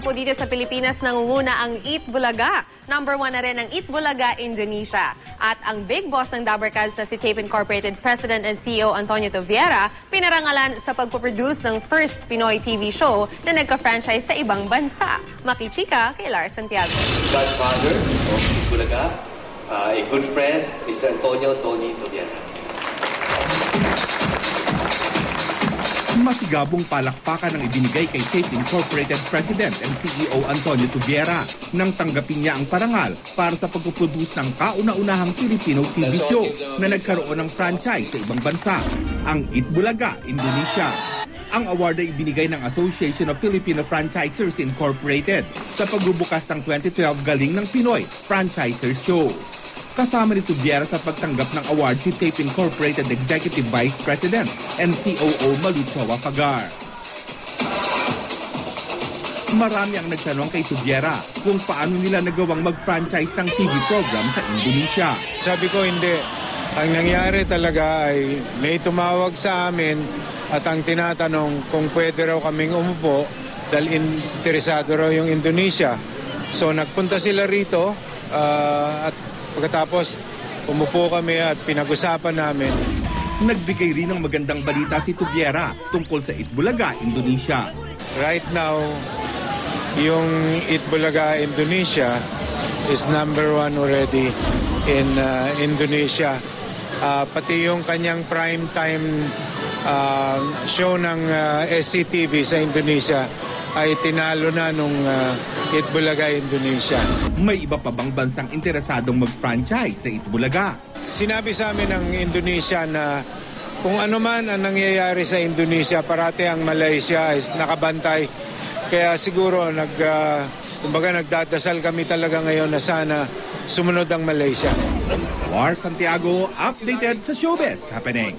naman po dito sa Pilipinas nangunguna ang Eat Bulaga. Number 1 na rin ang Eat Bulaga Indonesia. At ang big boss ng Dabarcaz na si Tape Incorporated President and CEO Antonio Toviera, pinarangalan sa pagpuproduce ng first Pinoy TV show na nagka-franchise sa ibang bansa. Makichika kay Lars Santiago. Godfather of Eat Bulaga, a good friend, Mr. Antonio Tony Toviera. Masigabong palakpakan ang ibinigay kay Tape Incorporated President and CEO Antonio Toviera nang tanggapin niya ang parangal para sa pagpuproduce ng kauna-unahang Filipino TV show na nagkaroon ng franchise sa ibang bansa, ang Eat Bulaga Indonesia. Ang award ay ibinigay ng Association of Filipino Franchisers Incorporated sa pagbubukas ng 2012 Galing ng Pinoy Franchisers Show. Kasama ni Toviera sa pagtanggap ng award si Tape Incorporated Executive Vice President and COO Maluchawa Fagar. Marami ang nagtanong kay Toviera kung paano nila nagawang mag-franchise ng TV program sa Indonesia. Sabi ko hindi. Ang nangyari talaga ay may tumawag sa amin at ang tinatanong kung pwede raw kaming umupo dahil interesado raw yung Indonesia. So nagpunta sila rito at pagkatapos, umupo kami at pinag-usapan namin. Nagbigay rin ng magandang balita si Toviera tungkol sa Eat Bulaga, Indonesia. Right now, yung Eat Bulaga Indonesia is number 1 already in Indonesia. Pati yung kanyang prime time show ng SCTV sa Indonesia ay tinalo na nung Eat Bulaga Indonesia. May iba pa bang bansang interesadong mag-franchise sa Eat Bulaga? Sinabi sa amin ng Indonesia na kung ano man ang nangyayari sa Indonesia, parati ang Malaysia ay nakabantay. Kaya siguro nagdadasal kami talaga ngayon na sana sumunod ang Malaysia. Lars Santiago, updated sa Showbiz Happening.